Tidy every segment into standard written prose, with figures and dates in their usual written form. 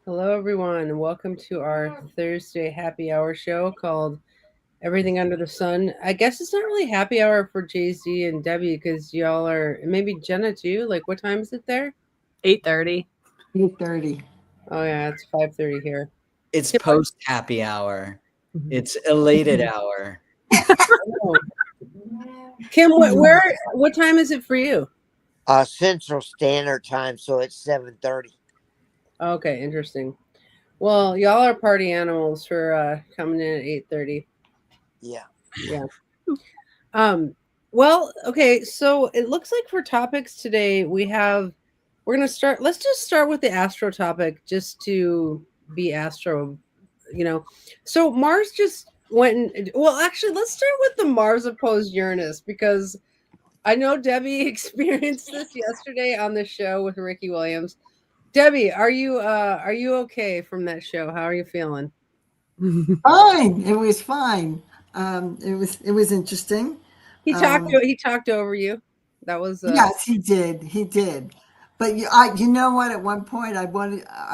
Hello, everyone, and welcome to our Thursday happy hour show called Everything Under the Sun. I guess it's not really happy hour for Jay Z and Debbie because y'all are, maybe Jenna too. Like, what time is it there? 8:30. 8:30. Oh, yeah, it's 5:30 here. It's Kim, post happy hour. It's elated hour. oh. Kim, what time is it for you? Central Standard Time, so it's 7:30. Okay, interesting. Well, y'all are party animals for coming in at 8:30. Yeah. Yeah. Well, okay, so it looks like for topics today we're gonna start, let's just start with the astro topic just to be astro, you know. So Mars just went well, actually let's start with the Mars opposed Uranus because I know Debbie experienced this yesterday on the show with Ricky Williams. Debbie, are you okay from that show? How are you feeling? Fine. It was fine. It was interesting. He talked over you. That was Yes, he did. He did. But you know what? At one point, I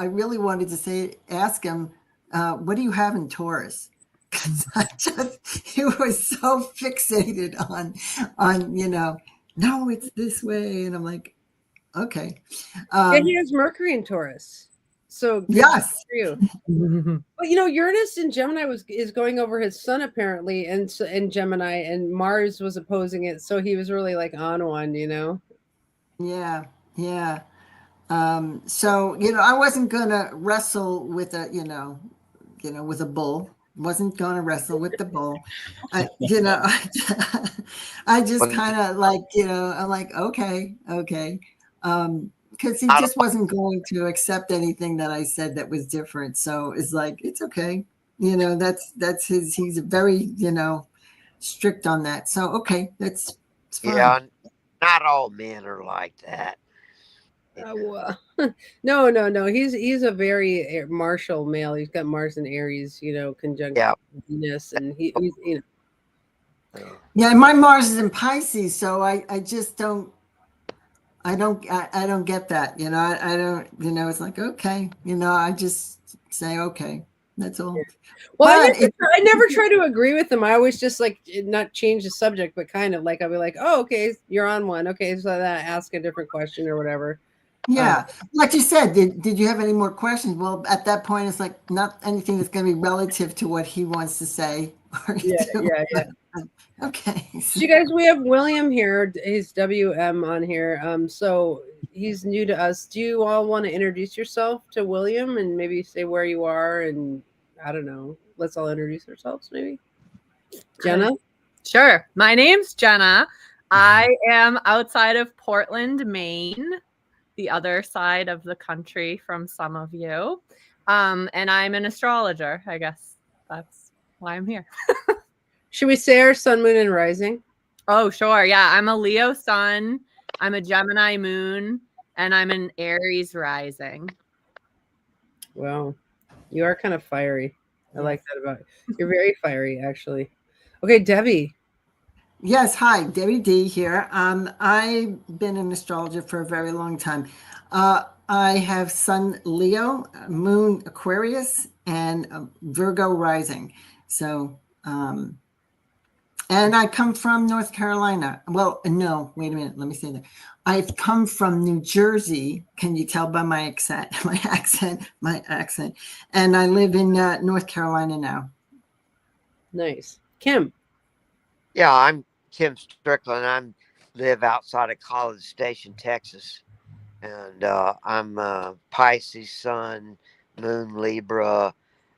really wanted to ask him, what do you have in Taurus? Because he was so fixated on no, it's this way, and I'm like, okay, yeah, he has Mercury in Taurus. So good yes, for you. But Uranus in Gemini is going over his sun apparently, and in Gemini, and Mars was opposing it. So he was really like on one. yeah, yeah. So I wasn't gonna wrestle with with a bull. Wasn't gonna wrestle with the bull. I just kind of like, I'm like, okay, okay. Because he just wasn't going to accept anything that I said that was different. So it's like, it's okay. He's very, strict on that. So, okay, it's fine. Yeah, not all men are like that. No. He's a very martial male. He's got Mars and Aries, conjunct Venus, and he's. Yeah, my Mars is in Pisces, so I just don't. I don't get that. I don't. It's like, okay. I just say okay. That's all. Well, I never try to agree with them. I always just like not change the subject, but kind of like I'll be like, oh, okay, you're on one. Okay, so that ask a different question or whatever. Yeah, like you said, did you have any more questions? Well, at that point, it's like not anything that's going to be relative to what he wants to say. Yeah. Okay. So you guys, we have William here. He's WM on here. So he's new to us. Do you all want to introduce yourself to William and maybe say where you are? And I don't know. Let's all introduce ourselves, maybe. Jenna? Sure. My name's Jenna. I am outside of Portland, Maine, the other side of the country from some of you. And I'm an astrologer. I guess that's why I'm here. Should we say our sun, moon, and rising? Oh, sure. Yeah. I'm a Leo sun. I'm a Gemini moon. And I'm an Aries rising. Wow. You are kind of fiery. I like that about you. You're very fiery, actually. Okay, Debbie. Yes, hi, Debbie D here. I've been an astrologer for a very long time. I have Sun Leo, Moon Aquarius, and Virgo rising. So, and I come from North Carolina. Well, no, wait a minute. Let me say that. I've come from New Jersey. Can you tell by my accent? My accent. And I live in North Carolina now. Nice. Kim. Yeah, I'm Kim Strickland. I live outside of College Station, Texas. And I'm Pisces Sun, Moon Libra,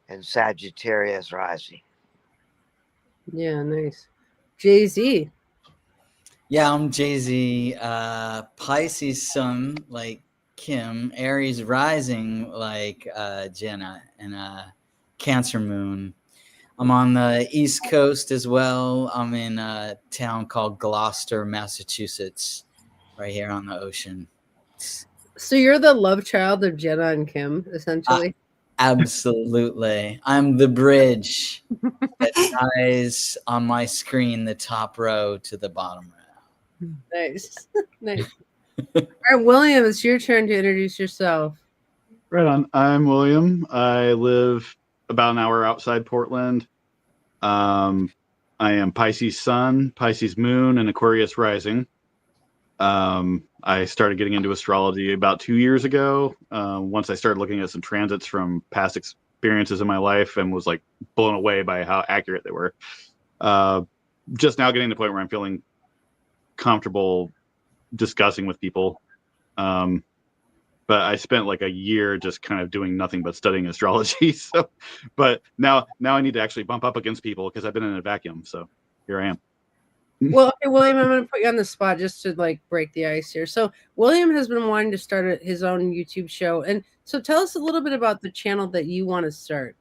and Sagittarius rising. Yeah, nice. Jay-Z. Yeah, I'm Jay-Z. Pisces Sun, like Kim. Aries rising, like Jenna. And Cancer Moon. I'm on the East Coast as well. I'm in a town called Gloucester, Massachusetts, right here on the ocean. So you're the love child of Jenna and Kim, essentially? Absolutely. I'm the bridge that ties on my screen the top row to the bottom row. Nice. Nice. All right, William, it's your turn to introduce yourself. Right on. I'm William. I live about an hour outside Portland. I am Pisces Sun, Pisces Moon, and Aquarius Rising. I started getting into astrology about 2 years ago. Once I started looking at some transits from past experiences in my life and was like blown away by how accurate they were. Just now getting to the point where I'm feeling comfortable discussing with people. But I spent like a year just kind of doing nothing but studying astrology. So, but now I need to actually bump up against people because I've been in a vacuum. So here I am. Well, okay, William, I'm going to put you on the spot just to like break the ice here. So William has been wanting to start his own YouTube show, and so tell us a little bit about the channel that you want to start.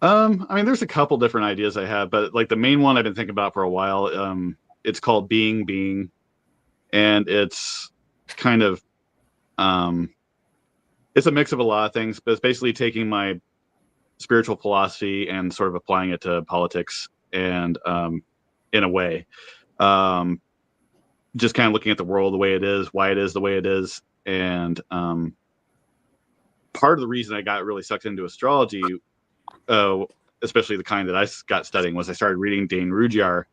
I mean, there's a couple different ideas I have, but like the main one I've been thinking about for a while. It's called Being, and it's kind of it's a mix of a lot of things, but it's basically taking my spiritual philosophy and sort of applying it to politics and in a way. Just kind of looking at the world the way it is, why it is the way it is. And part of the reason I got really sucked into astrology, especially the kind that I got studying, was I started reading Dane Rudhyar,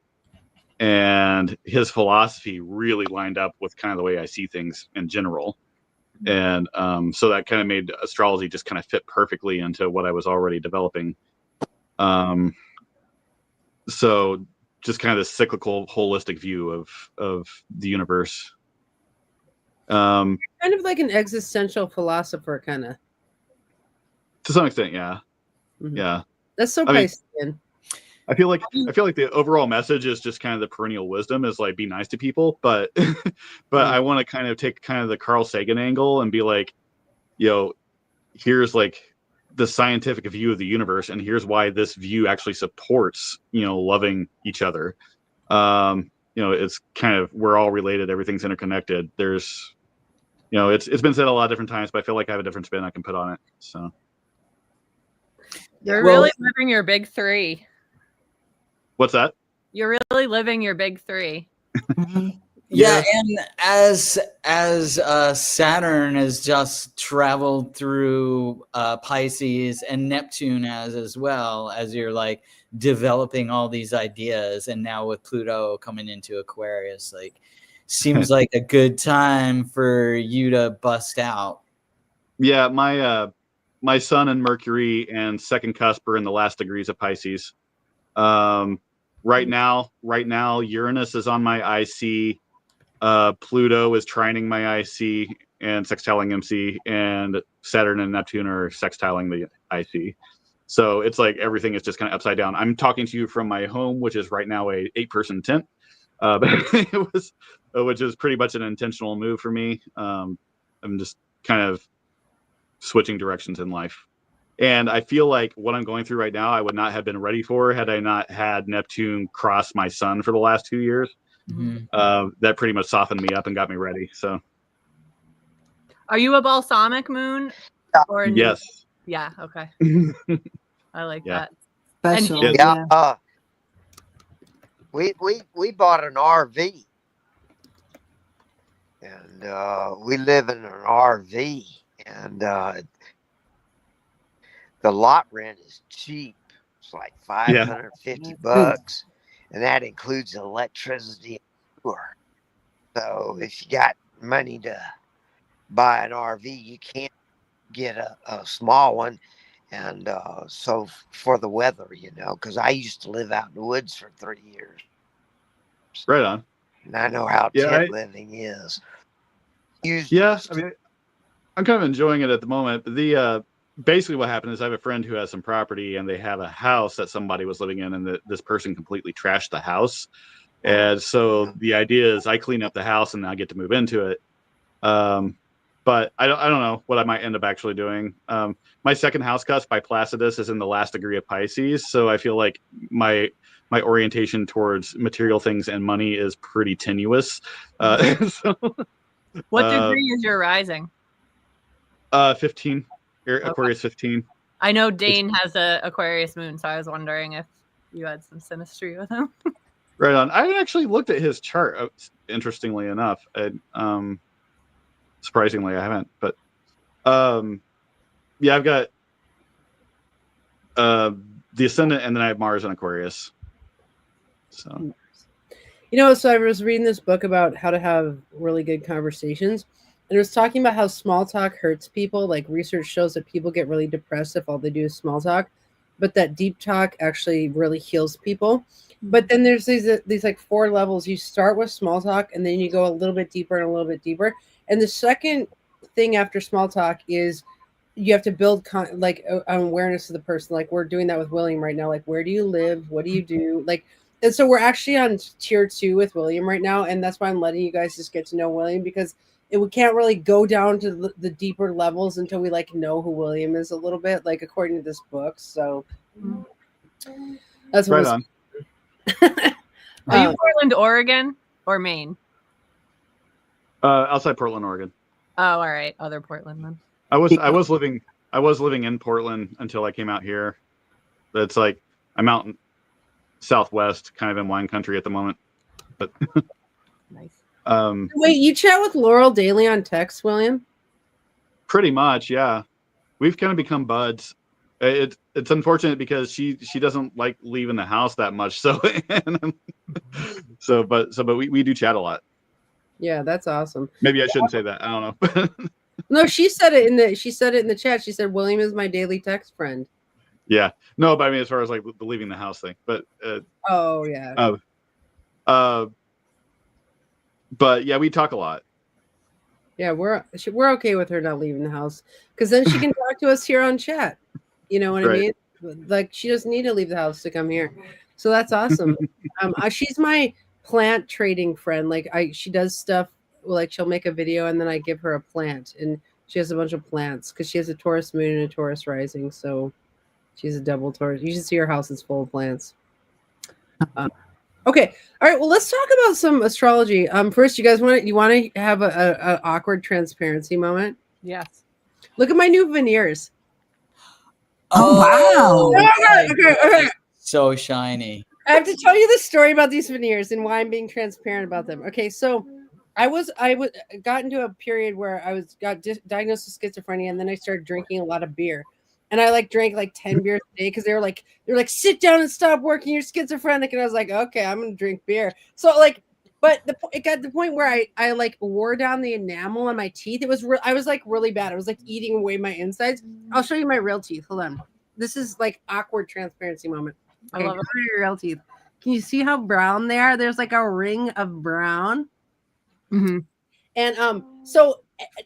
and his philosophy really lined up with kind of the way I see things in general. And so that kind of made astrology just kind of fit perfectly into what I was already developing. So just kind of this cyclical, holistic view of the universe. Kind of like an existential philosopher, kind of. To some extent, yeah. Mm-hmm. Yeah. That's so Piscean. I feel like the overall message is just kind of the perennial wisdom is like be nice to people, but I want to kind of take kind of the Carl Sagan angle and be like, here's like the scientific view of the universe, and here's why this view actually supports loving each other. It's kind of, we're all related, everything's interconnected. There's it's been said a lot of different times, but I feel like I have a different spin I can put on it. So you're really living your big three. What's that? You're really living your big three. Yeah, and as Saturn has just traveled through Pisces, and Neptune as well, as you're like developing all these ideas, and now with Pluto coming into Aquarius, like seems like a good time for you to bust out. Yeah, my Sun and Mercury and second cusp are in the last degrees of Pisces. Right now, Uranus is on my IC. Pluto is trining my IC and sextiling MC, and Saturn and Neptune are sextiling the IC. So it's like everything is just kind of upside down. I'm talking to you from my home, which is right now a 8-person tent, which is pretty much an intentional move for me. I'm just kind of switching directions in life. And I feel like what I'm going through right now, I would not have been ready for had I not had Neptune cross my Sun for the last 2 years. Mm-hmm. That pretty much softened me up and got me ready. So, are you a balsamic moon? Or yes. Yeah. Okay. I like that. Special. And, we bought an RV, and we live in an RV, and the lot rent is cheap. It's like $550, and that includes electricity and sewer. So if you got money to buy an RV, you can't get a small one. And so for the weather, because I used to live out in the woods for 3 years. Right on. And I know how tent living is. I mean, I'm kind of enjoying it at the moment. But basically what happened is I have a friend who has some property, and they have a house that somebody was living in, and this person completely trashed the house. And so the idea is I clean up the house and I get to move into it. But I don't know what I might end up actually doing. My second house cusp by Placidus is in the last degree of Pisces, so I feel like my orientation towards material things and money is pretty tenuous. So, what degree is your rising? 15. Aquarius 15. I know Dane has a Aquarius moon, so I was wondering if you had some synastry with him. Right on. I haven't actually looked at his chart, interestingly enough. Surprisingly, I haven't. But Yeah, I've got the Ascendant, and then I have Mars and Aquarius. So So I was reading this book about how to have really good conversations, and it was talking about how small talk hurts people. Like research shows that people get really depressed if all they do is small talk, but that deep talk actually really heals people. But then there's these like 4 levels. You start with small talk, and then you go a little bit deeper and a little bit deeper. And the second thing after small talk is you have to build awareness of the person. Like we're doing that with William right now. Like, where do you live? What do you do? Like, and so we're actually on tier 2 with William right now, and that's why I'm letting you guys just get to know William, because we can't really go down to the deeper levels until we like know who William is a little bit, like according to this book. So that's right what on. Are you Portland, Oregon, or Maine? Outside Portland, Oregon. Oh, all right, other Portland then. I was living in Portland until I came out here. It's like I'm out in Southwest, kind of in wine country at the moment. But nice. Wait, you chat with Laurel daily on text, William? Pretty much, yeah. We've kind of become buds. It's unfortunate because she doesn't like leaving the house that much. So but we do chat a lot. Yeah, that's awesome. Maybe I shouldn't say that. I don't know. No, she said it in the chat. She said William is my daily text friend. Yeah. No, but I mean as far as like the leaving the house thing. But oh yeah. But yeah, we talk a lot. Yeah, we're okay with her not leaving the house, because then she can talk to us here on chat. You know what I mean? Like she doesn't need to leave the house to come here. So that's awesome. She's my plant trading friend. Like she does stuff like she'll make a video and then I give her a plant, and she has a bunch of plants because she has a Taurus moon and a Taurus rising. So she's a double Taurus. You should see her house is full of plants. Okay. All right. Well, let's talk about some astrology. First, you guys want to have a awkward transparency moment? Yes. Look at my new veneers. Oh wow! Okay. So shiny. I have to tell you the story about these veneers and why I'm being transparent about them. Okay, so I got into a period where I got diagnosed with schizophrenia, and then I started drinking a lot of beer, and I drank 10 beers a day because they're like sit down and stop working, you're schizophrenic, and I was like, okay, I'm gonna drink beer. So but it got to the point where I wore down the enamel on my teeth. I was really bad. I was eating away my insides. I'll show you my real teeth. Hold on. This is awkward transparency moment. Okay, I love your real teeth. Can you see how brown they are? There's a ring of brown. Mm-hmm. And so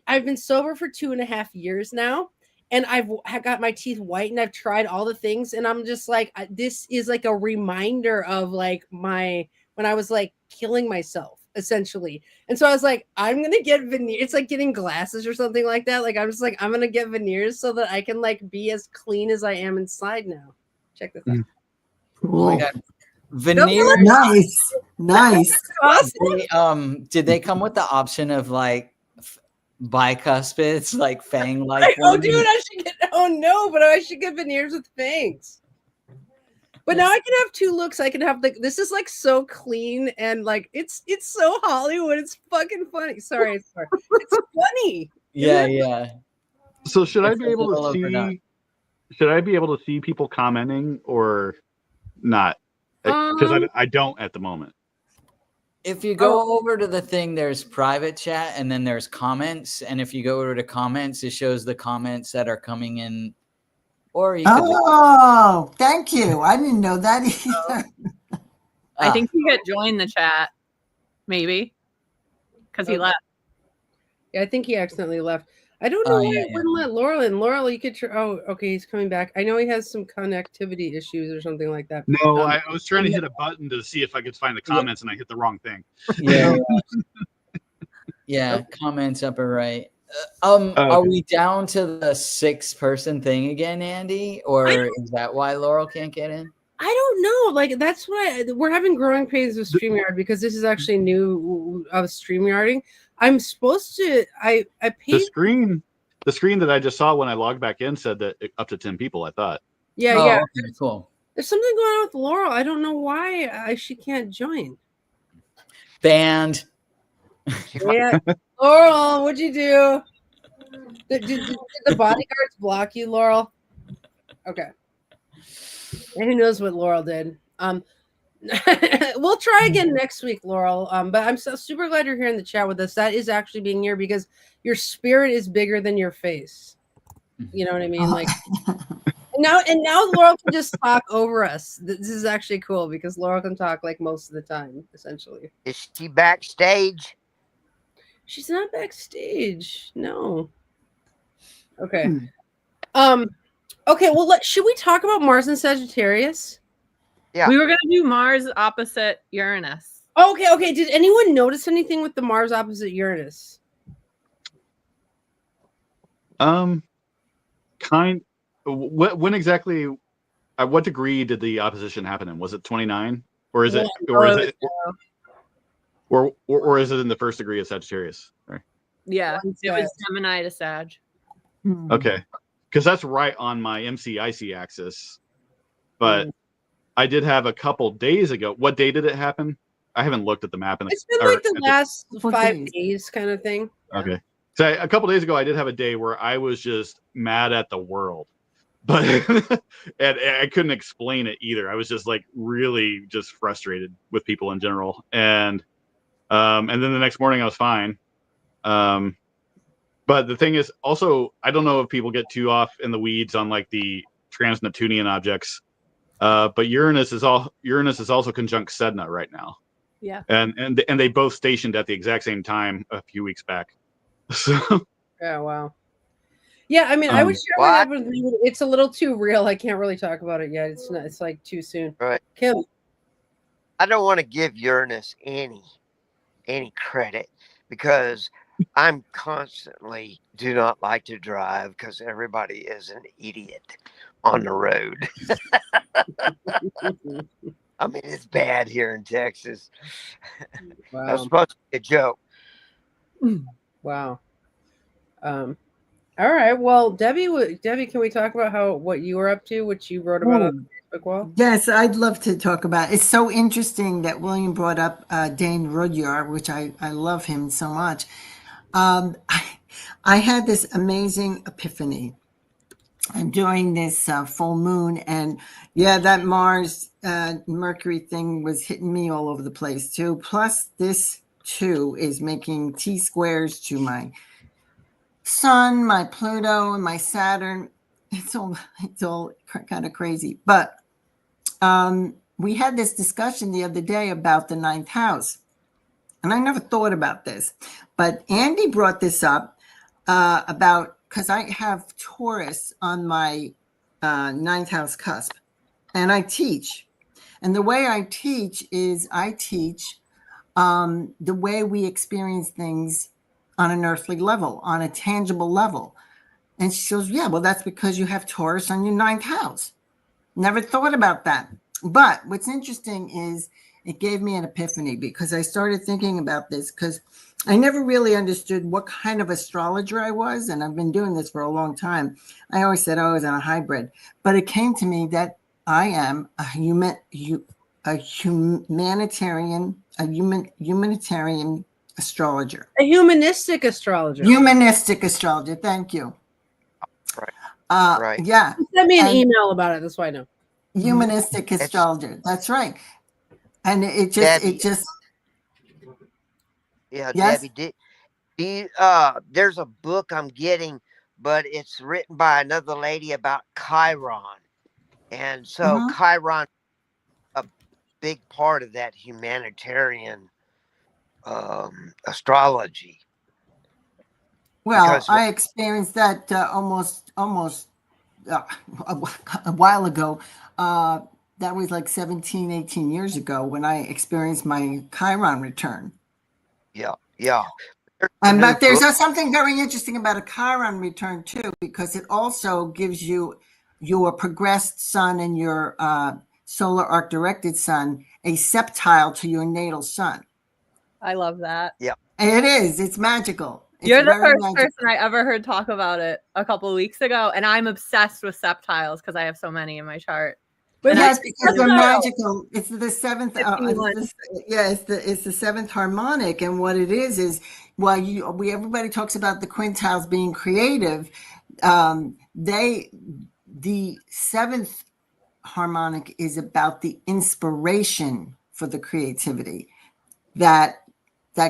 I've been sober for 2.5 years now, and I got my teeth white, and I've tried all the things, and I'm just this is a reminder of when I was killing myself essentially. And so I was I'm gonna get veneers. It's like getting glasses or something like that. I'm just I'm gonna get veneers so that I can be as clean as I am inside now. Check this out. Cool. Oh my God. Veneers. Nice. Awesome. Did they come with the option of bicuspids, fang like? Oh, dude, I should get veneers with fangs. But now I can have 2 looks. I can have this is so clean and it's so Hollywood. It's fucking funny. Sorry. It's funny. Yeah. So should I be able to see? Should I be able to see people commenting or not? Because I don't at the moment. If you go over to the thing, there's private chat, and then there's comments. And if you go over to comments, it shows the comments that are coming in. Or you could thank you. I didn't know that either. I think he could join the chat, maybe, because he left. Yeah, I think he accidentally left. I don't know why it wouldn't let Laurel in. Laurel, you could. Okay, he's coming back. I know he has some connectivity issues or something like that. No, I was trying to hit a button to see if I could find the comments, and I hit the wrong thing. Yeah, comments upper right. Are we down to the 6-person thing again, Andy? Or is that why Laurel can't get in? I don't know. That's why we're having growing pains with StreamYard, because this is actually new of StreamYarding. I'm supposed to. I paid the screen that I just saw when I logged back in said that up to 10 people. I thought. Yeah. Okay, cool. There's something going on with Laurel. I don't know why she can't join. Banned. Yeah, Laurel, what'd you do? Did the bodyguards block you, Laurel? Okay. And who knows what Laurel did? We'll try again next week, Laurel. But I'm so super glad you're here in the chat with us. That is actually being here because your spirit is bigger than your face. You know what I mean? Like now Laurel can just talk over us. This is actually cool because Laurel can talk like most of the time, essentially. Is she backstage? She's not backstage. No. Okay. Okay, well, should we talk about Mars and Sagittarius? Yeah. We were going to do Mars opposite Uranus. Okay. Did anyone notice anything with the Mars opposite Uranus? When exactly, at what degree did the opposition happen in? Was it 29? Or is it, or is it in the first degree of Sagittarius? Right. Yeah, it was Gemini to Sag. Okay, because that's right on my MCIC axis. But I did have a couple days ago. What day did it happen? I haven't looked at the map. It's been like the last 5 days kind of thing. Okay. So a couple days ago, I did have a day where I was just mad at the world. But and I couldn't explain it either. I was just like really just frustrated with people in general. And then the next morning I was fine. But the thing is also, I don't know if people get too off in the weeds on like the trans-Neptunian objects. But Uranus is also conjunct Sedna right now. Yeah. And they both stationed at the exact same time a few weeks back. So yeah, wow. Yeah, I mean, I would share what happened with you. It's a little too real. I can't really talk about it yet. It's not. It's like too soon. Right. Kim, I don't want to give Uranus any credit because I'm constantly do not like to drive because everybody is an idiot on the road. I mean, it's bad here in Texas. wow. That was supposed to be a joke. Wow. All right. Well, Debbie, can we talk about what you were up to, what you wrote about on the Facebook wall? Yes, I'd love to talk about it. It's so interesting that William brought up Dane Rudyard, which I love him so much. I had this amazing epiphany. I'm doing this full moon, and yeah, that Mars Mercury thing was hitting me all over the place too. Plus, this too is making T-squares to my Sun, my Pluto, and my Saturn. It's all kind of crazy. But we had this discussion the other day about the 9th house, and I never thought about this, but Andy brought this up about, because I have Taurus on my 9th house cusp, and I teach. And the way I teach is I teach the way we experience things on an earthly level, on a tangible level. And she goes, yeah, well, that's because you have Taurus on your 9th house. Never thought about that. But what's interesting is it gave me an epiphany because I started thinking about this because I never really understood what kind of astrologer I was. And I've been doing this for a long time. I always said I was a hybrid. But it came to me that I am a humanitarian astrologer. A humanistic astrologer. Humanistic astrologer. Thank you. Right. Right. Yeah. Send me an email about it. That's why I know. Humanistic astrologer. That's right. And it just, Debbie, yeah, yes? Debbie, there's a book I'm getting, but it's written by another lady about Chiron. And so Chiron, a big part of that humanitarian astrology. Well, Because I experienced that almost a while ago. That was like 17, 18 years ago when I experienced my Chiron return. Yeah. But there's something very interesting about a Chiron return too, because it also gives you your progressed sun and your solar arc directed sun a septile to your natal sun. I love that. Yeah. It is. It's magical. You're the first person I ever heard talk about it a couple of weeks ago, and I'm obsessed with septiles because I have so many in my chart. But yes, because they're magical. It's the seventh. It's the seventh harmonic, and what it is while everybody talks about the quintiles being creative, the seventh harmonic is about the inspiration for the creativity that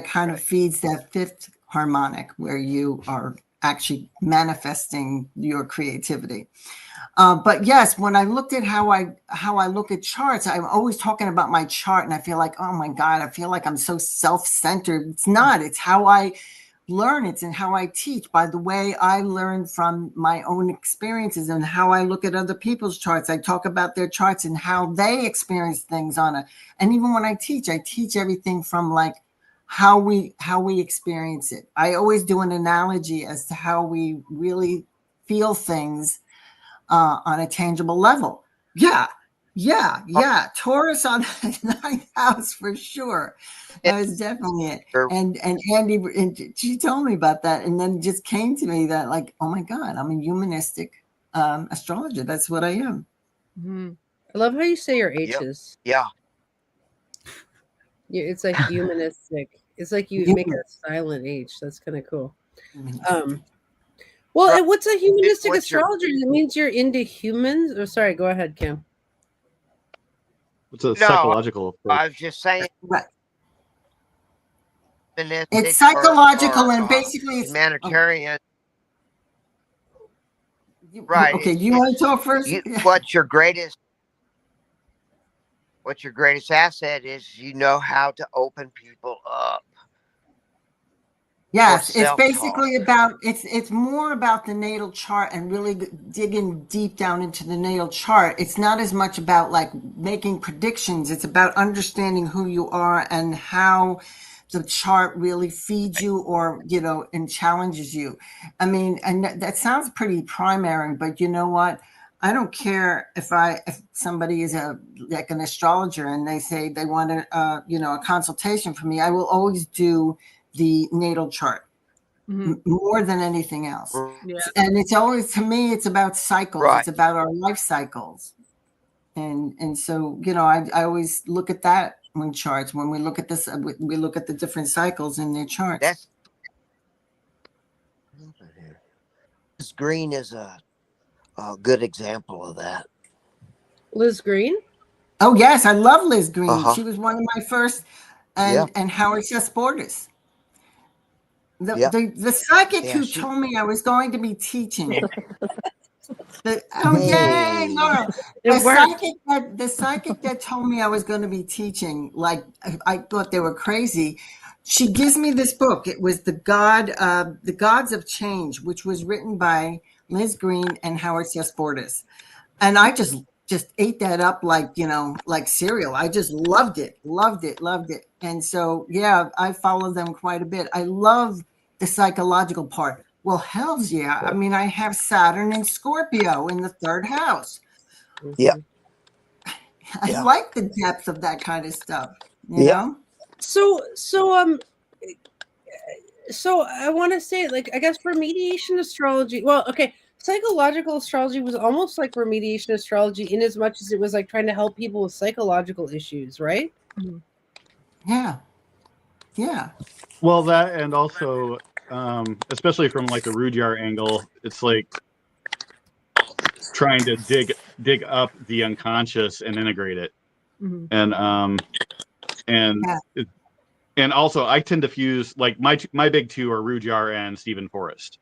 kind of feeds that fifth harmonic where you are actually manifesting your creativity. But yes, when I looked at how I look at charts, I'm always talking about my chart, and I feel like, oh my God, I feel like I'm so self-centered. It's not. It's how I learn. It's in how I teach, by the way I learn from my own experiences and how I look at other people's charts. I talk about their charts and how they experience things on it. And even when I teach everything from like how we experience it. I always do an analogy as to how we really feel things on a tangible level. Yeah. Taurus on the ninth house for sure. That was definitely it. And Andy, she told me about that, and then it just came to me that like, oh my God, I'm a humanistic astrologer. That's what I am. I love how you say your H's. Yeah. It's like humanistic. It's like you make a silent H. That's kind of cool. Well, what's a humanistic astrologer? It means you're into humans. Oh, sorry, go ahead, Kim. It's a psychological approach. I was just saying. Right. It's psychological and basically it's humanitarian. Right. Okay, do you want to talk first? What's your greatest asset is you know how to open people up. Yes, it's basically about it's more about the natal chart and really digging deep down into the natal chart. It's not as much about like making predictions. It's about understanding who you are and how the chart really feeds you or, and challenges you. I mean, and that sounds pretty primary, but you know what? I don't care if somebody is like an astrologer and they say they want a consultation from me. I will always do the natal chart more than anything else. Yeah. And it's always, to me, it's about cycles. Right. It's about our life cycles. And so, I always look at that when charts, when we look at this, we look at the different cycles in their charts. Liz Green is a good example of that. Liz Green? Oh, yes. I love Liz Green. She was one of my first, and Howard Bordas. The psychic who told me I was going to be teaching. Yay, Laura. The psychic that told me I was going to be teaching, like I thought they were crazy. She gives me this book. It was The Gods of Change, which was written by Liz Green and Howard Bordas. And I just ate that up like cereal. I just loved it. And so, I follow them quite a bit. I love the psychological part. Well, hells yeah. I mean, I have Saturn and Scorpio in the third house. Yeah. I like the depth of that kind of stuff, you know? So I want to say, like, I guess remediation astrology, psychological astrology was almost like remediation astrology in as much as it was like trying to help people with psychological issues, right? Yeah. Well, that, and also, especially from like the Rudyard angle, it's like trying to dig up the unconscious and integrate it. And also I tend to fuse, like my big two are Rudyard and Stephen Forrest.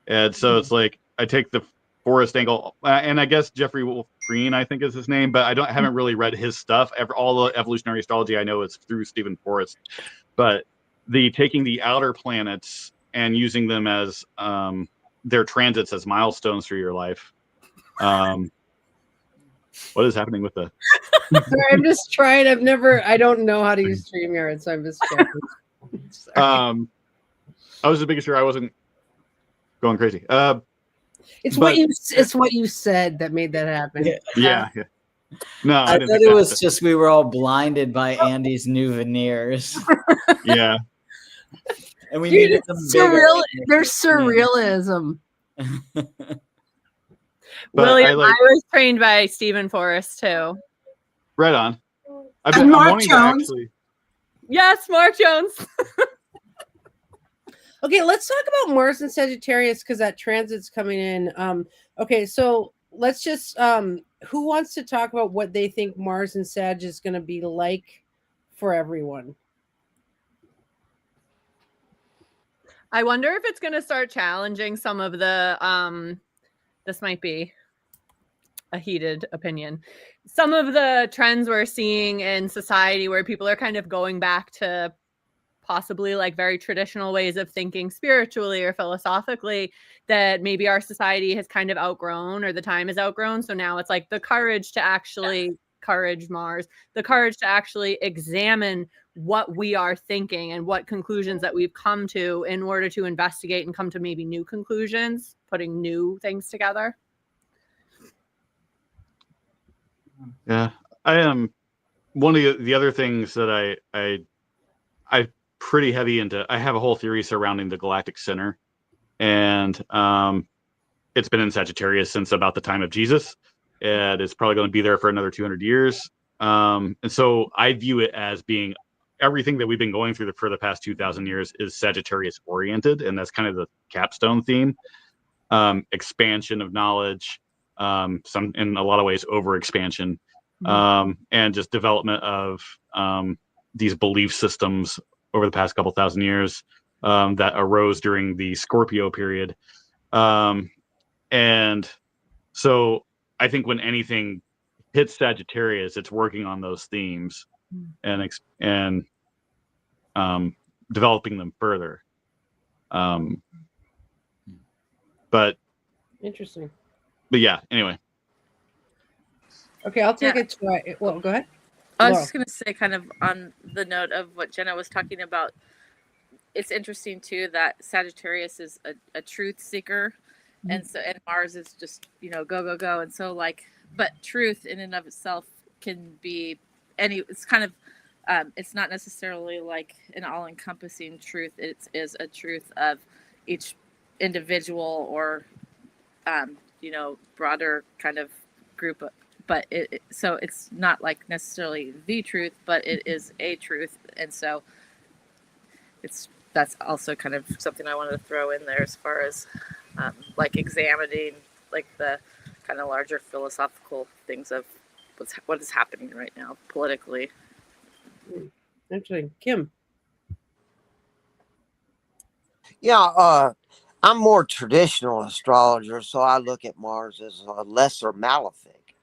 And so it's like I take the Forrest angle, and I guess Jeffrey Wolf Green, I think is his name, but I haven't really read his stuff. All the evolutionary astrology I know is through Stephen Forrest. But taking the outer planets and using them as their transits as milestones through your life. What is happening with the? Sorry, I'm just trying. I don't know how to use StreamYard, so I'm just checking. I was just making sure I wasn't going crazy. It's what you said that made that happen. Yeah. No, I thought it was just we were all blinded by Andy's new veneers. Yeah. And we needed some There's surrealism. William, I was trained by Stephen Forrest too. Right on. And Mark Jones. Yes, Mark Jones. Okay, let's talk about Mars and Sagittarius because that transit's coming in. Okay, so let's just who wants to talk about what they think Mars and Sag is going to be like for everyone? I wonder if it's going to start challenging some of the this might be a heated opinion. Some of the trends we're seeing in society where people are kind of going back to possibly like very traditional ways of thinking spiritually or philosophically that maybe our society has kind of outgrown or the time is outgrown. So now it's like the courage to actually courage Mars, the courage to actually examine what we are thinking and what conclusions that we've come to in order to investigate and come to maybe new conclusions, putting new things together. Yeah, I am. One of the other things that I pretty heavy into. I have a whole theory surrounding the galactic center, and it's been in Sagittarius since about the time of Jesus, and it's probably going to be there for another 200 years. And so I view it as being everything that we've been going through for the past 2,000 years is Sagittarius oriented, and that's kind of the capstone theme. Expansion of knowledge, some in a lot of ways over expansion, and just development of these belief systems over the past couple thousand years that arose during the Scorpio period. And so I think when anything hits Sagittarius, it's working on those themes and developing them further. But Interesting. But yeah, anyway. Okay, I'll take it to well, go ahead. I was just going to say, kind of on the note of what Jenna was talking about, it's interesting too that Sagittarius is a truth seeker, and Mars is just go go go, and so but truth in and of itself can be it's kind of it's not necessarily like an all-encompassing truth. It is a truth of each individual or broader kind of group, but so it's not like necessarily the truth, but it is a truth, and so that's also kind of something I wanted to throw in there as far as like examining like the kind of larger philosophical things of what is happening right now politically. Interesting. Kim. Yeah, I'm more traditional astrologer, so I look at Mars as a lesser malefic.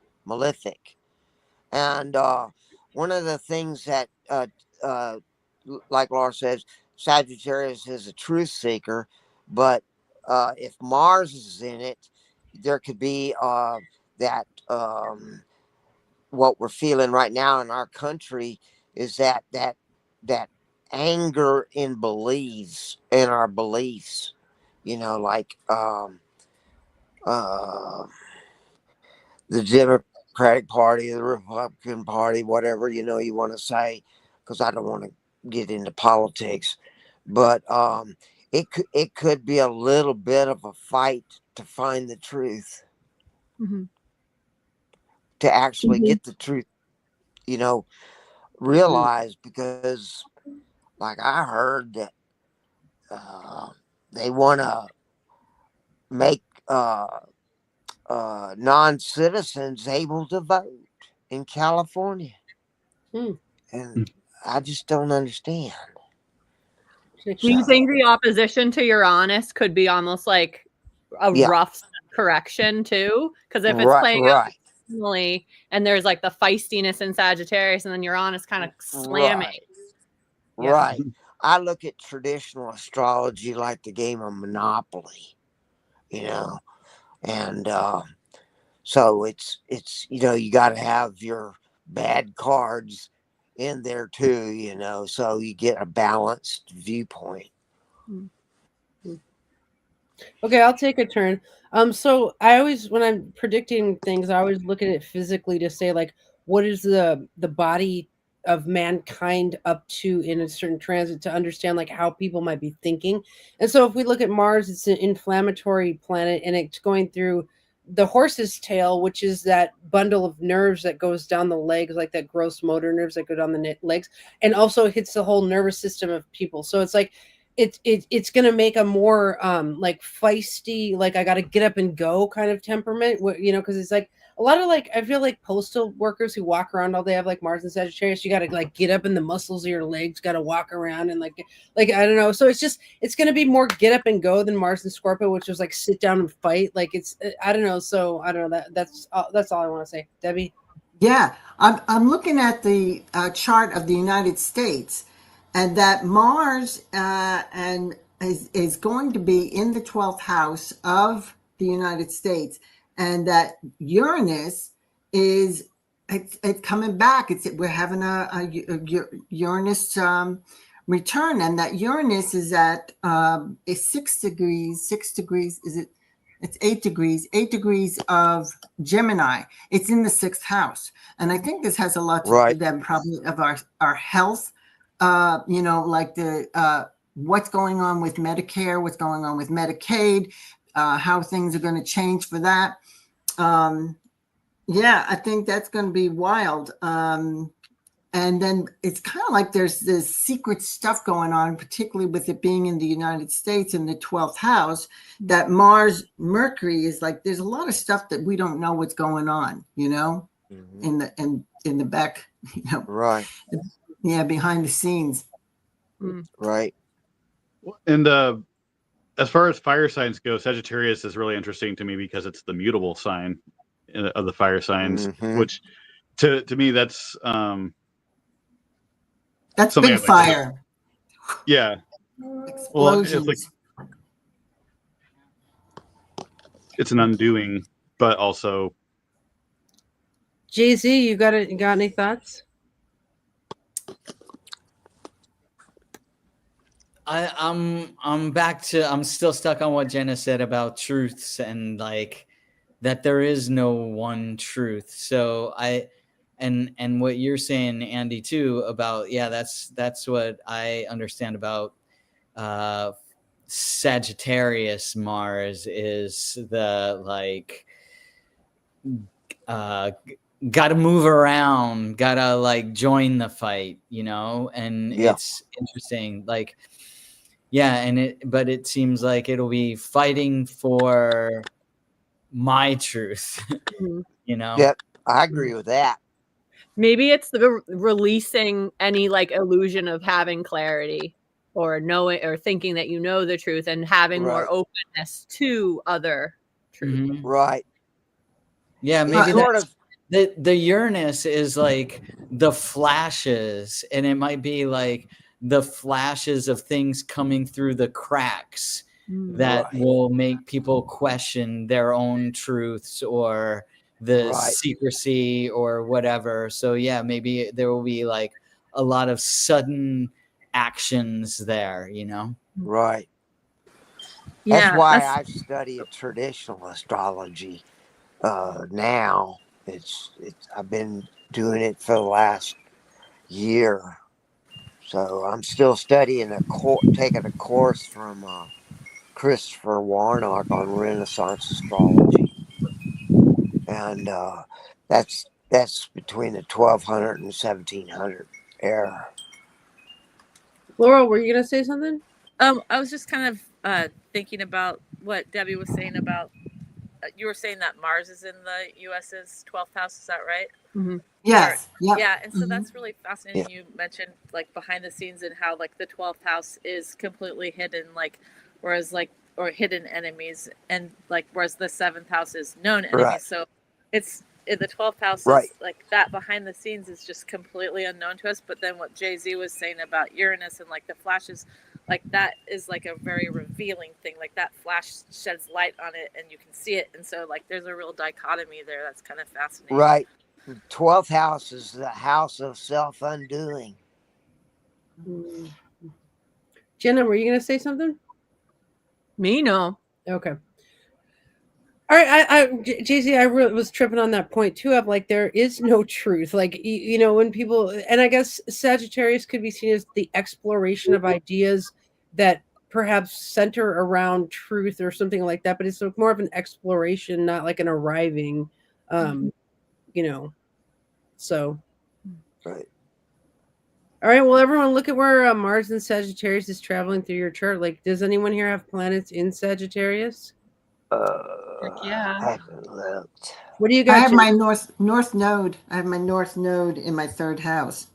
And one of the things that, like Laura says, Sagittarius is a truth seeker, but if Mars is in it, there could be that what we're feeling right now in our country is that anger in beliefs, in our beliefs, like the Democratic Party, the Republican Party, whatever you want to say, because I don't want to get into politics, but it could be a little bit of a fight to find the truth, to actually get the truth, realized, because like I heard that they want to make non-citizens able to vote in California. And I just don't understand. Do you think the opposition to Uranus could be almost like a rough correction too? Because if it's playing out personally and there's like the feistiness in Sagittarius and then Uranus kind of slamming. Right. I look at traditional astrology like the game of Monopoly, and so it's you got to have your bad cards in there too, so you get a balanced viewpoint. Okay, I'll take a turn. So I always, when I'm predicting things, I always look at it physically to say like, what is the body of mankind up to in a certain transit to understand like how people might be thinking. And so if we look at Mars, it's an inflammatory planet and it's going through the horse's tail, which is that bundle of nerves that goes down the legs, like that gross motor nerves that go down the legs, and also hits the whole nervous system of people. So it's like it's gonna make a more like feisty, like I gotta get up and go kind of temperament, you know, because it's like a lot of like I feel like postal workers who walk around all day have like Mars and Sagittarius. You gotta like get up and the muscles of your legs gotta walk around and like I don't know. So it's gonna be more get up and go than Mars and Scorpio, which was like sit down and fight. Like it's I don't know. So I don't know that's all I want to say. Debbie. Yeah, I'm looking at the chart of the United States, and that Mars and is going to be in the 12th house of the United States, and that Uranus is it's coming back. We're having a Uranus return, and that Uranus is at is 6 degrees. 6 degrees is it? It's 8 degrees of Gemini. It's in the 6th house. And I think this has a lot to do with them probably of our health, you know, like the what's going on with Medicare, what's going on with Medicaid, how things are going to change for that. Yeah, I think that's going to be wild. And then it's kind of like there's this secret stuff going on, particularly with it being in the United States in the 12th house, that Mars Mercury is like, there's a lot of stuff that we don't know what's going on, you know, in the back, you know, Right. Yeah, behind the scenes. Right. And as far as fire signs go, Sagittarius is really interesting to me because it's the mutable sign of the fire signs, which to me that's big fire. Yeah. Explosions. Well, it's an undoing, but also. Jay-Z, you got any thoughts? I'm still stuck on what Jenna said about truths and like that there is no one truth. So and what you're saying, Andy, too, about that's what I understand about Sagittarius Mars is the like gotta move around, gotta like join the fight, you know, and it's interesting, like but it seems like it'll be fighting for my truth. You know. Yep, I agree with that. Maybe it's the releasing any like illusion of having clarity or knowing or thinking that you know the truth and having more openness to other truth. Right. Yeah, maybe the Uranus is like the flashes, and it might be like the flashes of things coming through the cracks that will make people question their own truths or the secrecy or whatever. So yeah, maybe there will be like a lot of sudden actions there, you know? Right. Yeah, that's why I study traditional astrology. Now it's I've been doing it for the last year, so I'm still studying taking a course from Christopher Warnock on Renaissance astrology, and that's between the 1200 and 1700 era. Laura, were you gonna say something? I was just kind of thinking about what Debbie was saying about. You were saying that Mars is in the U.S.'s 12th house. Is that right? Mm-hmm. Yes. Yeah. And so that's really fascinating. You mentioned like behind the scenes and how like the 12th house is completely hidden, like whereas like or hidden enemies, and like whereas the 7th house is known enemies. So it's the 12th house is like that behind the scenes is just completely unknown to us. But then what Jay-Z was saying about Uranus and like the flashes, like that is like a very revealing thing. Like that flash sheds light on it and you can see it. And so like there's a real dichotomy there that's kind of fascinating. Right. The 12th house is the house of self-undoing. Jenna, were you going to say something? Me? No. Okay. All right, Jay-Z, I really was tripping on that point too of like there is no truth. Like you know, when people, and I guess Sagittarius could be seen as the exploration of ideas that perhaps center around truth or something like that, but it's more of an exploration, not like an arriving, you know. So right. All right. Well, everyone, look at where Mars and Sagittarius is traveling through your chart. Like, does anyone here have planets in Sagittarius? Yeah. I haven't looked. What do you I got? have Jen? my north node. I have my north node in my 3rd house.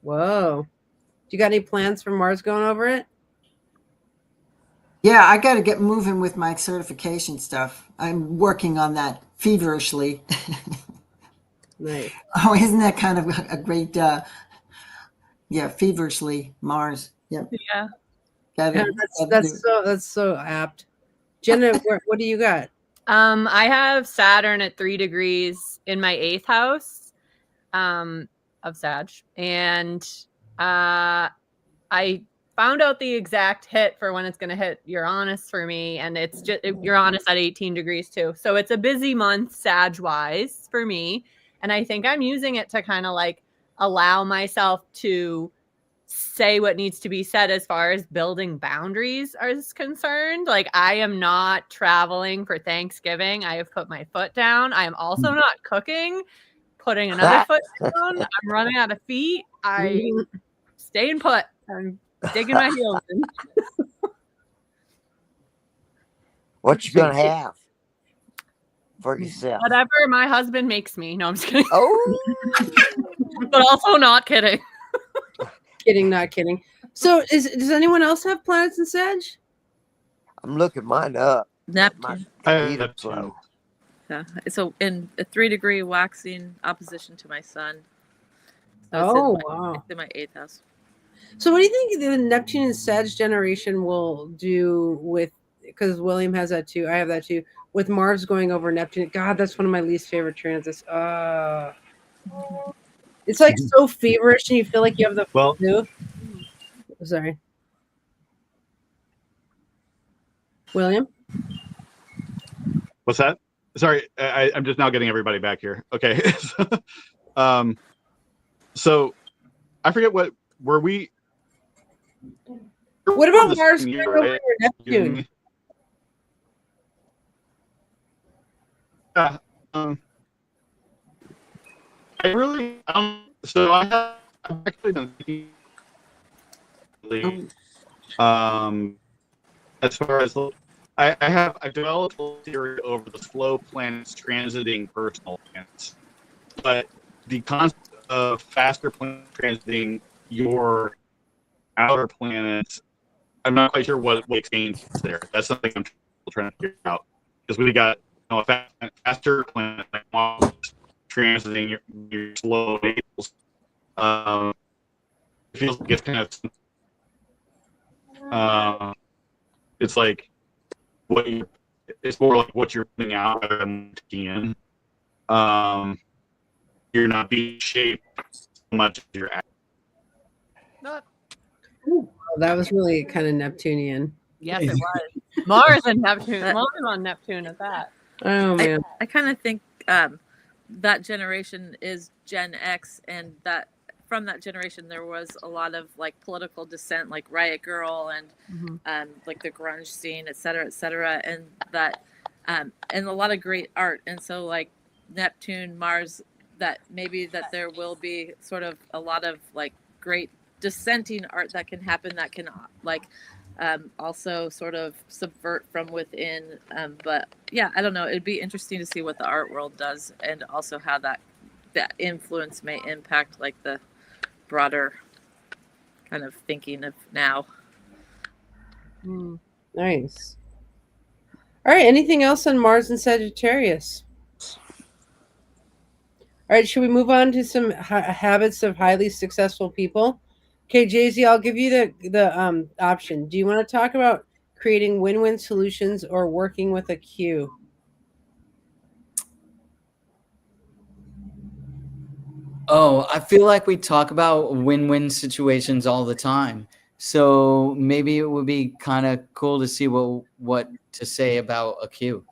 Whoa. Do you got any plans for Mars going over it? Yeah, I got to get moving with my certification stuff. I'm working on that feverishly. Nice. Oh, isn't that kind of a great, feverishly Mars. Yep. Yeah. Yeah, that's so apt. Jenna, what do you got? I have Saturn at 3 degrees in my 8th house of Sag. And I found out the exact hit for when it's going to hit Uranus for me. And it's just Uranus at 18 degrees too. So it's a busy month Sag wise for me. And I think I'm using it to kind of like allow myself to say what needs to be said as far as building boundaries is concerned. Like, I am not traveling for Thanksgiving. I have put my foot down. I am also not cooking, putting another foot down. I'm running out of feet. I staying put. I'm digging my heels in. What you gonna have for yourself? Whatever my husband makes me. No, I'm just kidding. Oh, But also not kidding. Kidding, not kidding. So, does anyone else have planets in Sag? I'm looking mine up. Neptune. I have Computer Neptune. flow. Yeah. So in a 3-degree waxing opposition to my sun. So Wow. it's in my 8th house. So, what do you think the Neptune and Sag generation will do with? Because William has that too. I have that too. With Mars going over Neptune. God, that's one of my least favorite transits. It's like so feverish, and you feel like you have the flu. Sorry, William. What's that? Sorry, I'm just now getting everybody back here. Okay. So I forget what were we. What about This Mars year, going over right? Neptune? Yeah. I really so I've actually been thinking as far as I've developed a theory over the slow planets transiting personal planets, but the concept of faster planets transiting your outer planets, I'm not quite sure what exchange is there. That's something I'm trying to figure out, because we got a faster planet like Mars transiting your slow neighbors. It feels like it's kind of it's like it's more like what you're putting out rather than in. You're not being shaped so much as you're at. That was really kind of Neptunian. Yes, it was. Mars and Neptune. Mars on Neptune at that. Oh man. I kind of think that generation is Gen X, and that from that generation there was a lot of like political dissent, like Riot Girl and like the grunge scene, et cetera, and that and a lot of great art. And so like Neptune, Mars, that maybe that there will be sort of a lot of like great dissenting art that can happen, that can like also sort of subvert from within. But yeah, I don't know. It'd be interesting to see what the art world does, and also how that influence may impact like the broader kind of thinking of now. Nice. All right. Anything else on Mars and Sagittarius? All right. Should we move on to some habits of highly successful people? Okay, Jay-Z, I'll give you the option. Do you want to talk about creating win-win solutions or working with a Q? Oh, I feel like we talk about win-win situations all the time. So maybe it would be kind of cool to see what to say about a Q.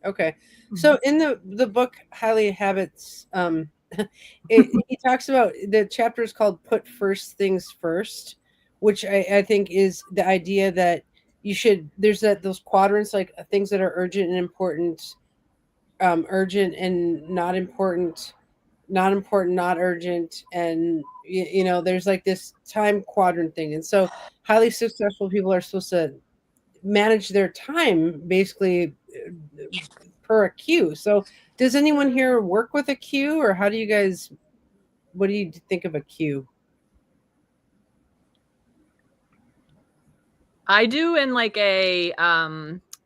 Okay. So in the book Highly Habits, he talks about, the chapter is called Put First Things First, which I think is the idea that you should, there's those quadrants, like things that are urgent and important, urgent and not important, not important, not urgent, and you know, there's like this time quadrant thing. And so highly successful people are supposed to manage their time basically per a queue. So does anyone here work with a queue, or how do you guys, what do you think of a queue? I do in like a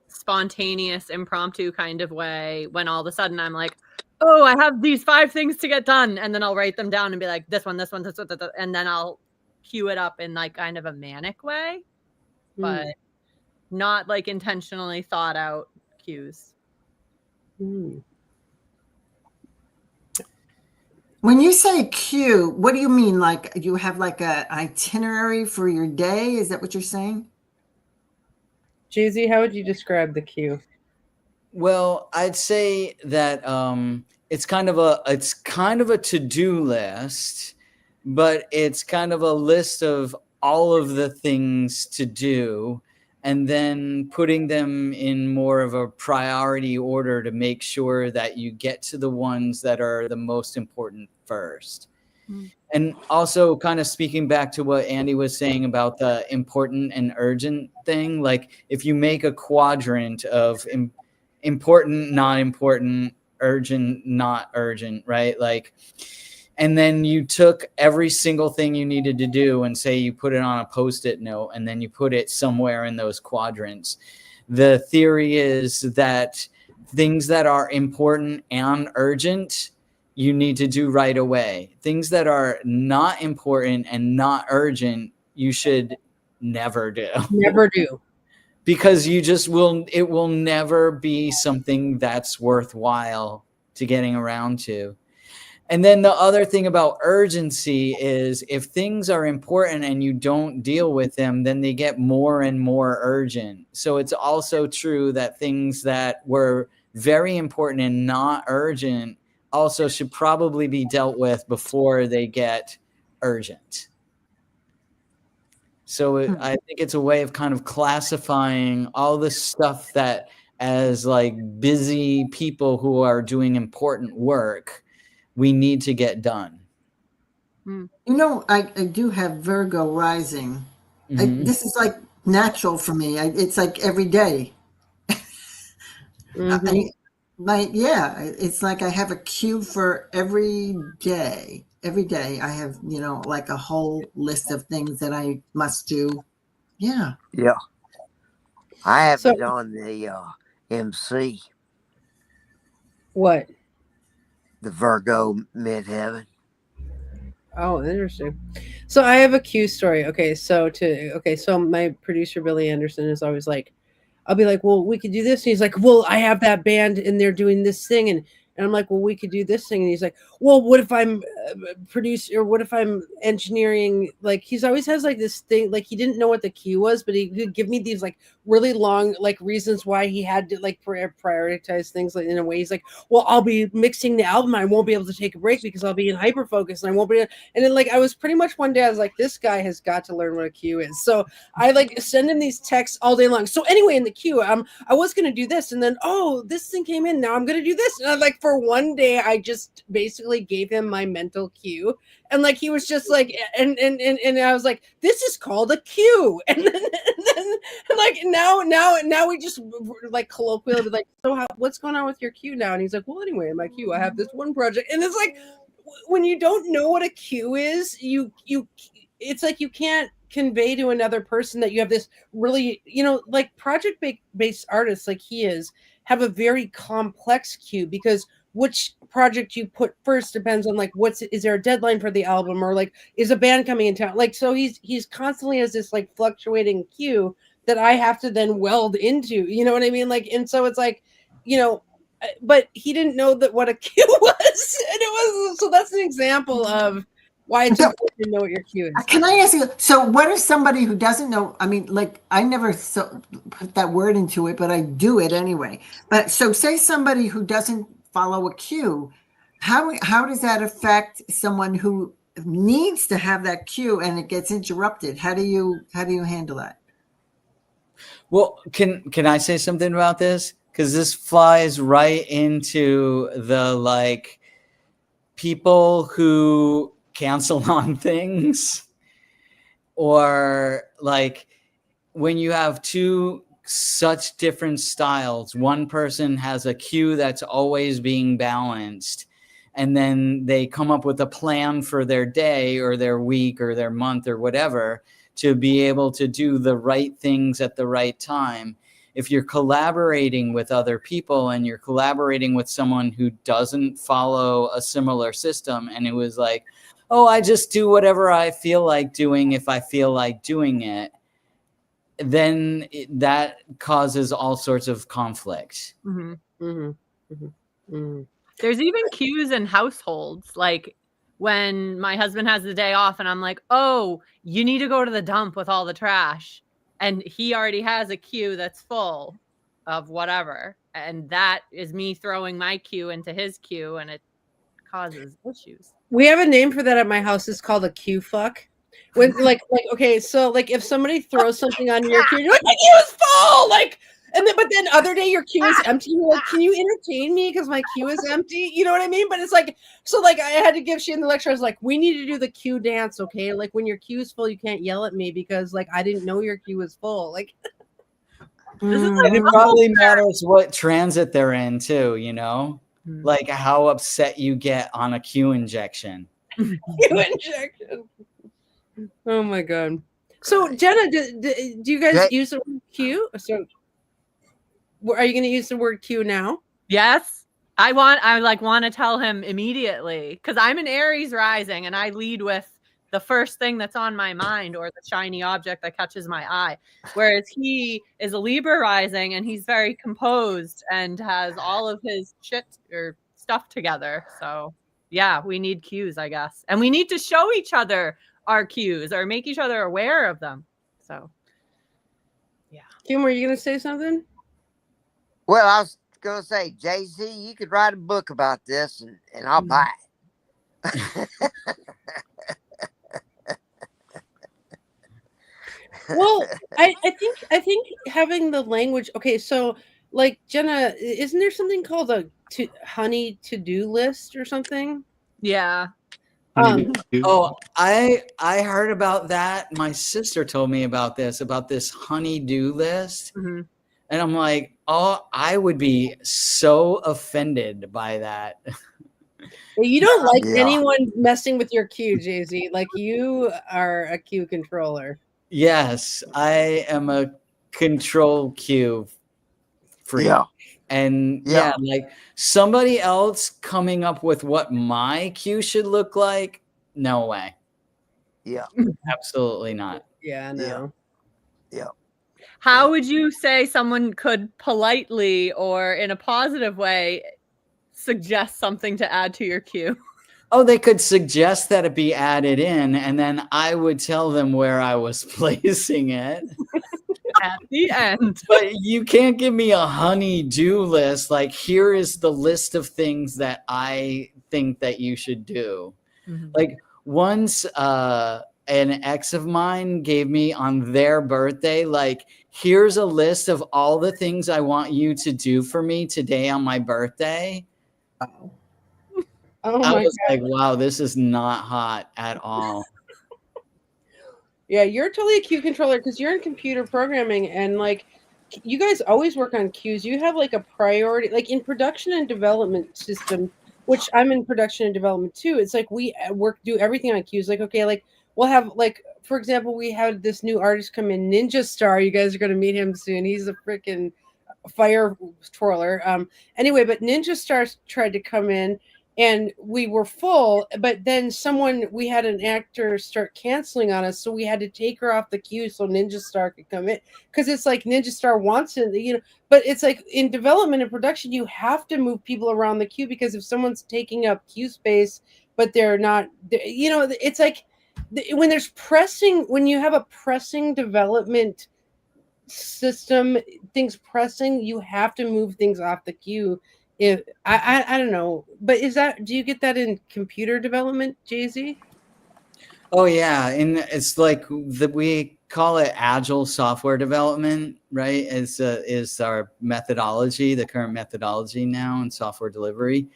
spontaneous, impromptu kind of way when all of a sudden I'm like, oh, I have these 5 things to get done. And then I'll write them down and be like, this one, this one, this one, and then I'll queue it up in like kind of a manic way, but not like intentionally thought out cues. When you say queue, what do you mean? Like you have like a itinerary for your day? Is that what you're saying? Jay-Z, how would you describe the queue? Well, I'd say that it's kind of a to-do list, but it's kind of a list of all of the things to do, and then putting them in more of a priority order to make sure that you get to the ones that are the most important first. And also kind of speaking back to what Andy was saying about the important and urgent thing, like if you make a quadrant of important, not important, urgent, not urgent, right? Like, and then you took every single thing you needed to do and say you put it on a Post-it note and then you put it somewhere in those quadrants. The theory is that things that are important and urgent, you need to do right away. Things that are not important and not urgent, you should never do. Never do. Because it will never be something that's worthwhile to getting around to. And then the other thing about urgency is if things are important and you don't deal with them, then they get more and more urgent. So it's also true that things that were very important and not urgent also should probably be dealt with before they get urgent. So I think it's a way of kind of classifying all the stuff that as like busy people who are doing important work, we need to get done. You know, I do have Virgo rising. This is like natural for me. It's like every day. It's like I have a queue for every day. Every day I have, you know, like a whole list of things that I must do. Yeah. Yeah. I have it on the MC. What? The Virgo midheaven. Oh, interesting. So I have a Q story. So my producer Billy Anderson is always like, I'll be like, well, we could do this. And he's like, well, I have that band and they're doing this thing. And I'm like, well, we could do this thing. And he's like, well, what if I'm producer? Or what if I'm engineering? Like, he's always has like this thing, like he didn't know what the Q was, but he could give me these like really long, like reasons why he had to like prioritize things like in a way. He's like, well, I'll be mixing the album. I won't be able to take a break because I'll be in hyper focus and I won't be. And then like, I was pretty much one day, I was like, this guy has got to learn what a Q is. So I like send him these texts all day long. So anyway, in the queue, I was going to do this. And then, oh, this thing came in. Now I'm going to do this. And I'm like, for one day, I just basically gave him my mental cue. And like, he was just like, and I was like, this is called a queue. And then like, now we just like colloquially like, so what's going on with your queue now? And he's like, well, anyway, in my queue, I have this one project. And it's like, when you don't know what a queue is, it's like you can't convey to another person that you have this really, you know, like project-based artists like he is have a very complex queue because which project you put first depends on like is there a deadline for the album or like is a band coming in town, like so he's constantly has this like fluctuating queue that I have to then weld into, you know what I mean, like, and so it's like, you know, but he didn't know that what a queue was, and it was, so that's an example of why it's important to know what your cue is. Can I ask you, so what if somebody who doesn't know, I mean, like, I never put that word into it, but I do it anyway. But so say somebody who doesn't follow a cue, how does that affect someone who needs to have that cue and it gets interrupted? How do you handle that? Well, can I say something about this? Because this flies right into the like people who cancel on things, or like when you have two such different styles, one person has a cue that's always being balanced, and then they come up with a plan for their day or their week or their month or whatever to be able to do the right things at the right time. If you're collaborating with other people and you're collaborating with someone who doesn't follow a similar system, and it was like, oh, I just do whatever I feel like doing if I feel like doing it, then that causes all sorts of conflict. Mhm. Mhm. Mhm. Mhm. There's even cues in households, like when my husband has the day off and I'm like, oh, you need to go to the dump with all the trash. And he already has a cue that's full of whatever. And that is me throwing my cue into his cue, and it causes issues. We have a name for that at my house. It's called a cue fuck. When like okay, so like if somebody throws something on your queue, you're like, my queue is full, like, and then but then other day your queue is empty. You're like, can you entertain me because my queue is empty? You know what I mean? But it's like, so like I had to give Shane the lecture. I was like, we need to do the queue dance, okay? Like when your queue is full, you can't yell at me because like I didn't know your queue was full. Like This is And it probably matters what transit they're in too, you know, like how upset you get on a Q injection. queue injection. Oh my god. So Jenna, do you guys use the word queue? So are you going to use the word queue now? Yes. I want to tell him immediately, because I'm an Aries rising and I lead with the first thing that's on my mind or the shiny object that catches my eye. Whereas he is a Libra rising and he's very composed and has all of his shit or stuff together. So yeah, we need cues, I guess. And we need to show each other our cues or make each other aware of them. So yeah. Kim, were you going to say something? Well, I was going to say, Jay-Z, you could write a book about this and I'll buy it. Well, I think having the language. Okay, so like Jenna, isn't there something called a honey to-do list or something? Yeah. Oh, I heard about that. My sister told me about this honey-do list. Mm-hmm. And I'm like, oh, I would be so offended by that. You don't like anyone messing with your queue, Jay-Z. Like you are a queue controller. Yes, I am a control queue freak. Yeah. And yeah, like somebody else coming up with what my queue should look like, no way. Yeah. Absolutely not. Yeah, no. Yeah. How would you say someone could politely or in a positive way suggest something to add to your queue? Oh, they could suggest that it be added in, and then I would tell them where I was placing it. At the end. But you can't give me a honey-do list. Like, here is the list of things that I think that you should do. Mm-hmm. Like, once an ex of mine gave me on their birthday, like, here's a list of all the things I want you to do for me today on my birthday. Oh I my was God. like, wow, this is not hot at all. Yeah, you're totally a queue controller because you're in computer programming and like you guys always work on queues. You have like a priority, like in production and development system, which I'm in production and development too. It's like we do everything on queues. Like, okay, like we'll have like, for example, we had this new artist come in, Ninja Star. You guys are going to meet him soon. He's a freaking fire twirler. Anyway, but Ninja Star tried to come in and we were full, but then we had an actor start canceling on us, so we had to take her off the queue so Ninja Star could come in, because it's like Ninja Star wants it, you know, but it's like in development and production you have to move people around the queue, because if someone's taking up queue space but they're not, you know, it's like when you have a pressing development system, things pressing, you have to move things off the queue. If I don't know, but do you get that in computer development, Jay-Z? Oh yeah, and it's like we call it agile software development, right? Is our methodology, the current methodology now in software delivery.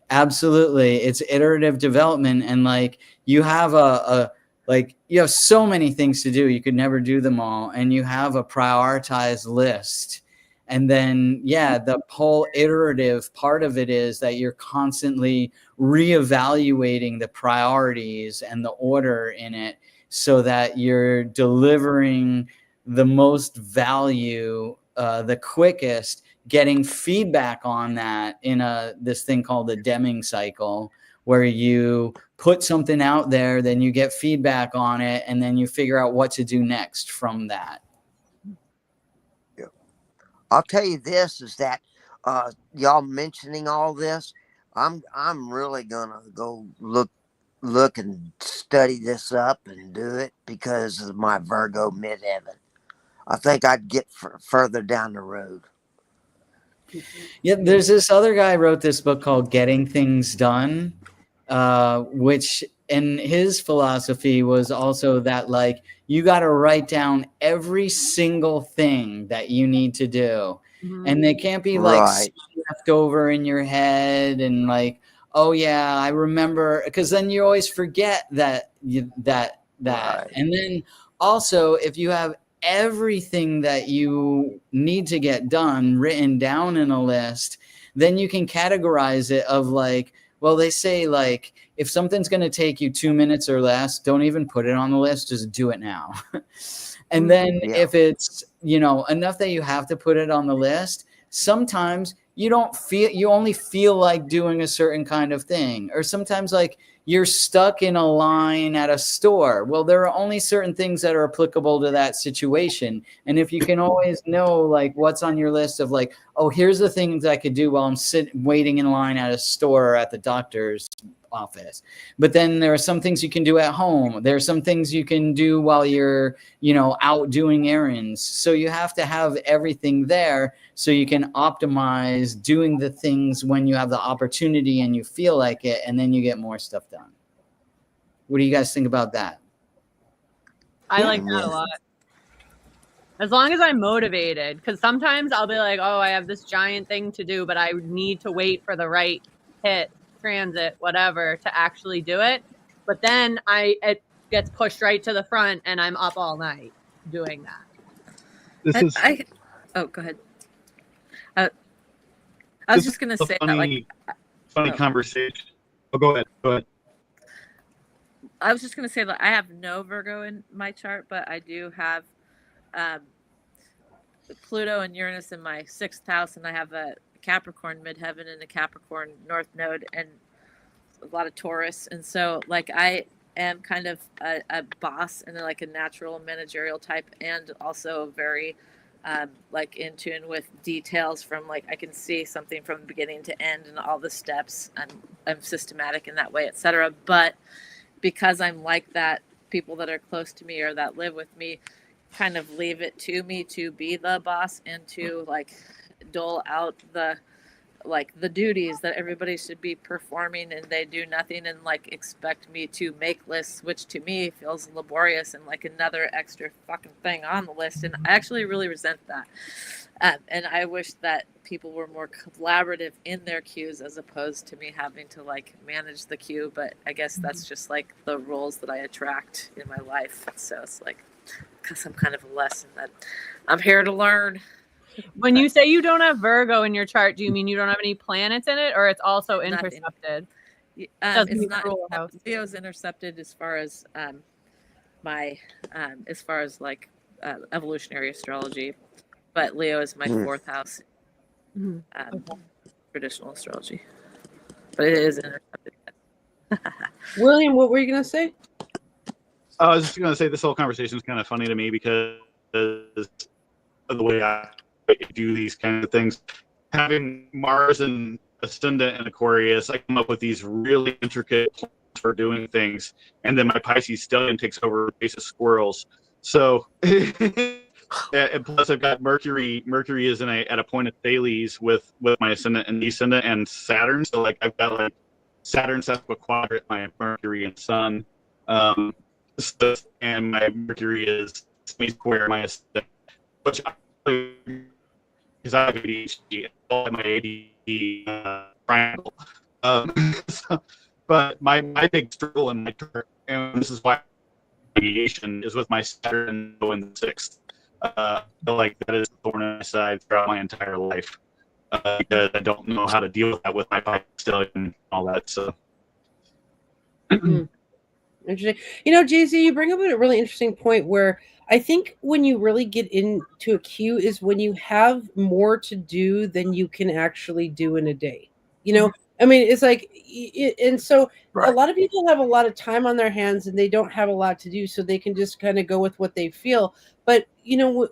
Absolutely. It's iterative development. And like you have you have so many things to do. You could never do them all. And you have a prioritized list. And then, yeah, the whole iterative part of it is that you're constantly reevaluating the priorities and the order in it so that you're delivering the most value the quickest, getting feedback on that in this thing called the Deming cycle, where you put something out there, then you get feedback on it, and then you figure out what to do next from that. Yeah. I'll tell you this is that y'all mentioning all this, I'm really gonna go look and study this up and do it because of my Virgo midheaven. I think I'd get further down the road. Yeah, there's this other guy wrote this book called Getting Things Done, which in his philosophy was also that like you got to write down every single thing that you need to do. And they can't be like left over in your head and like, oh yeah, I remember, because then you always forget that. Right. And then also if you have everything that you need to get done written down in a list, then you can categorize it of like, well, they say like if something's going to take you 2 minutes or less, don't even put it on the list, just do it now. And then if it's, you know, enough that you have to put it on the list, sometimes you only feel like doing a certain kind of thing. Or sometimes like you're stuck in a line at a store. Well, there are only certain things that are applicable to that situation. And if you can always know like what's on your list of like, oh, here's the things I could do while I'm waiting in line at a store or at the doctor's office. But then there are some things you can do at home. There are some things you can do while you're, you know, out doing errands. So you have to have everything there so you can optimize doing the things when you have the opportunity and you feel like it, and then you get more stuff done. What do you guys think about that? I like that a lot. As long as I'm motivated, because sometimes I'll be like, oh, I have this giant thing to do, but I need to wait for the right hit, transit, whatever, to actually do it. But then it gets pushed right to the front and I'm up all night doing that. Oh, go ahead. I was just going to say funny conversation. Oh, go ahead. I was just going to say that I have no Virgo in my chart, but I do have Pluto and Uranus in my 6th house, and I have a Capricorn midheaven and a Capricorn north node and a lot of Taurus. And so like I am kind of a boss and like a natural managerial type, and also very like in tune with details from like I can see something from the beginning to end and all the steps. I'm systematic in that way, etc. But because I'm like that, people that are close to me or that live with me kind of leave it to me to be the boss and to like dole out the duties that everybody should be performing, and they do nothing and like expect me to make lists, which to me feels laborious and like another extra fucking thing on the list. And I actually really resent that. And I wish that people were more collaborative in their queues as opposed to me having to like manage the queue. But I guess that's just like the roles that I attract in my life. So it's like, because I'm kind of a lesson that I'm here to learn. When you say you don't have Virgo in your chart, do you mean you don't have any planets in it, or it's also intercepted? It's not. Leo's intercepted as far as my as far as like evolutionary astrology, but Leo is my 4th house. Traditional astrology, but it is intercepted. William, what were you gonna say? I was just gonna say this whole conversation is kind of funny to me because of the way I do these kind of things. Having Mars and Ascendant and Aquarius, I come up with these really intricate plans for doing things, and then my Pisces stellium takes over the base of squirrels. So, and plus I've got Mercury. Mercury is at a point of Thales with my Ascendant and Descendant and Saturn. So like I've got like Saturn sesquiquadrant my Mercury and Sun, and my Mercury is semi-square my Ascendant, which because I have ADHD, all my ADHD triangle. But my big struggle in my chart, and this is why mediation is with my Saturn in the 6th. I feel like that is a thorn in my side throughout my entire life, because I don't know how to deal with that with my Pisces and all that. So. Interesting. JZ, you bring up a really interesting point where I think when you really get into a queue is when you have more to do than you can actually do in a day. I mean, it's like, and so a lot of people have a lot of time on their hands and they don't have a lot to do, so they can just kind of go with what they feel. But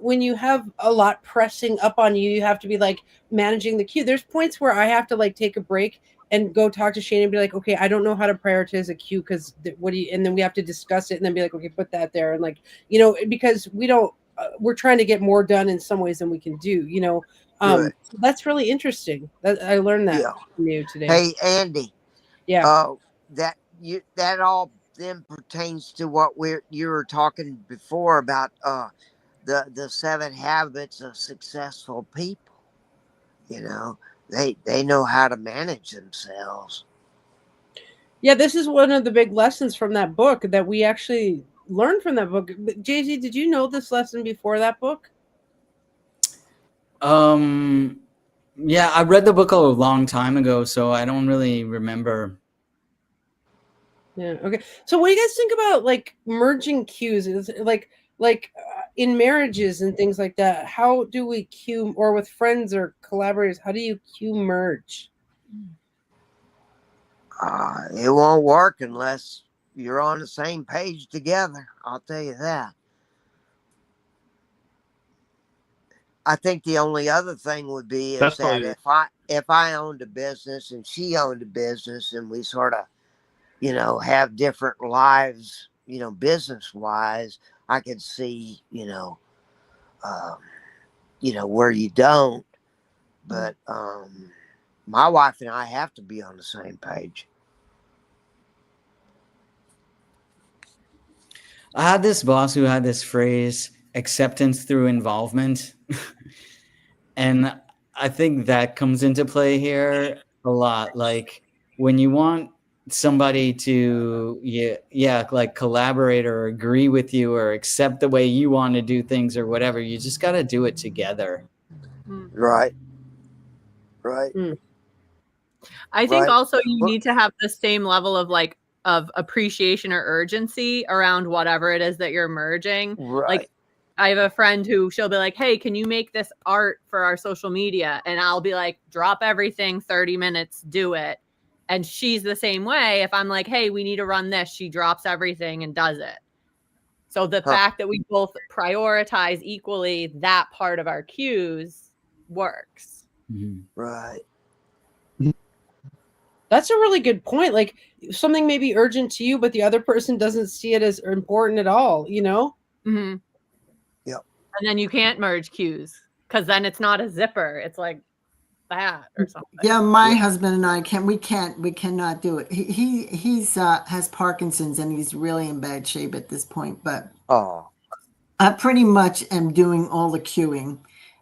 when you have a lot pressing up on you, you have to be like managing the queue. There's points where I have to like take a break and go talk to Shane and be like, okay, I don't know how to prioritize a queue because and then we have to discuss it and then be like, okay, put that there. And like, because we don't, we're trying to get more done in some ways than we can do, That's really interesting. I learned that from you today. Hey, Andy. Yeah. That all then pertains to what you were talking before about the 7 habits of successful people. They know how to manage themselves. Yeah, this is one of the big lessons from that book that we actually learned from that book. JZ, did you know this lesson before that book? Yeah, I read the book a long time ago, so I don't really remember. Yeah. Okay. So what do you guys think about like merging cues? Is like in marriages and things like that? How do we cue, or with friends or collaborators? How do you cue merge? It won't work unless you're on the same page together. I'll tell you that. I think the only other thing would be is that if I owned a business and she owned a business and we sort of, have different lives, business wise, I could see, where you don't. But my wife and I have to be on the same page. I had this boss who had this phrase, acceptance through involvement. And I think that comes into play here a lot. Like when you want somebody to, like collaborate or agree with you or accept the way you want to do things or whatever, you just got to do it together. Right. I think also you need to have the same level of appreciation or urgency around whatever it is that you're merging. Right. Like I have a friend who she'll be like, hey, can you make this art for our social media? And I'll be like, drop everything, 30 minutes, do it. And she's the same way. If I'm like, hey, we need to run this, she drops everything and does it. So the fact that we both prioritize equally that part of our cues works. Right. That's a really good point. Like something may be urgent to you, but the other person doesn't see it as important at all, Mm-hmm. Yep. And then you can't merge cues because then it's not a zipper. It's like that or something. Yeah, my husband and I we cannot do it. He's has Parkinson's and he's really in bad shape at this point. But I pretty much am doing all the queuing,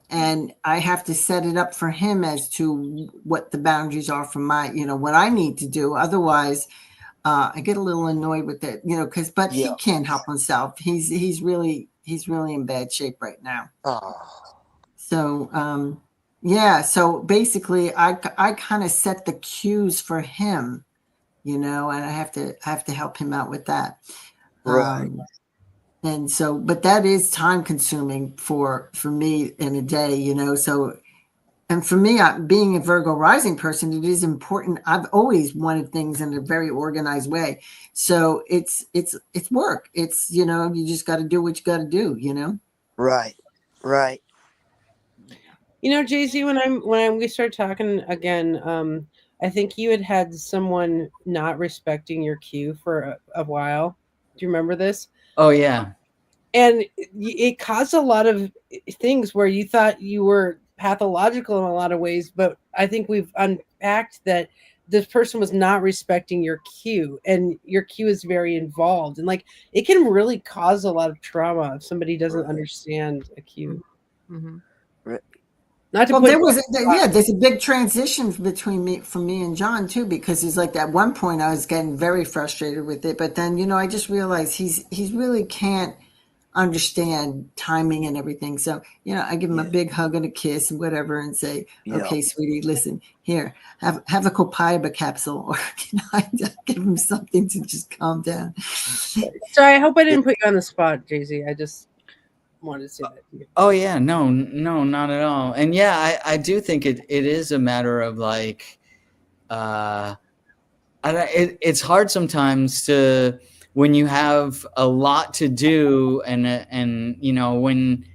and I have to set it up for him as to what the boundaries are for my, what I need to do. Otherwise, I get a little annoyed with it, but he can't help himself. He's really in bad shape right now. So, so basically I kind of set the cues for him, and I have to help him out with that. Right. And so, but that is time consuming for me in a day, so, and for me, being a Virgo rising person, it is important. I've always wanted things in a very organized way. So it's work. It's, you just got to do what you got to do, Right. JZ, when we start talking again, I think you had someone not respecting your cue for a while. Do you remember this? Oh yeah. And it caused a lot of things where you thought you were pathological in a lot of ways, but I think we've unpacked that this person was not respecting your cue, and your cue is very involved, and like it can really cause a lot of trauma if somebody doesn't understand a cue. Mm-hmm. Right. Not to Well, put there you was, on the spot. there's a big transition from me and John too, because he's like, at one point I was getting very frustrated with it, but then, I just realized he's really can't understand timing and everything. So, I give him a big hug and a kiss and whatever and say, okay, sweetie, listen, here, have a Copaiba capsule, or I give him something to just calm down. Sorry, I hope I didn't put you on the spot, Jay-Z. I just wanted to say that to you. Oh yeah, no, not at all. And yeah, I do think it is a matter of like, it's hard sometimes to, when you have a lot to do, and when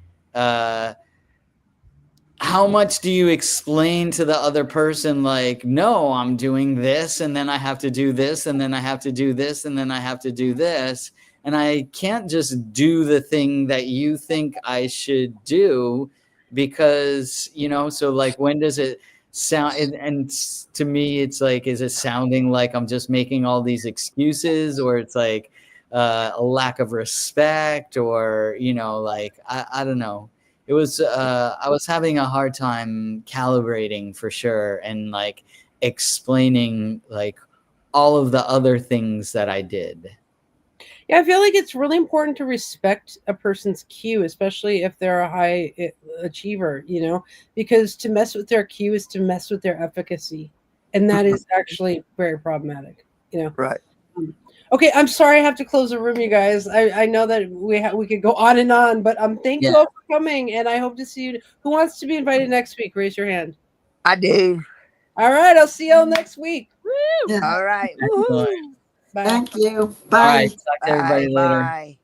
how much do you explain to the other person, like, no, I'm doing this, and then I have to do this, and then I have to do this, and then I have to do this, and I can't just do the thing that you think I should do, because so like, when does it sound, and to me it's like, is it sounding like I'm just making all these excuses, or it's like a lack of respect, or like, I don't know. It was I was having a hard time calibrating, for sure, and like explaining like all of the other things that I did. Yeah, I feel like it's really important to respect a person's cue, especially if they're a high achiever, because to mess with their cue is to mess with their efficacy. And that is actually very problematic, Right. Okay, I'm sorry I have to close the room, you guys. I know that we could go on and on, but thank you all for coming, and I hope to see you. Who wants to be invited next week? Raise your hand. I do. All right, I'll see y'all next week. Woo! Yeah. All right. Excellent. Woo-hoo. Bye. Thank you. All Bye. right, talk to everybody later. Bye.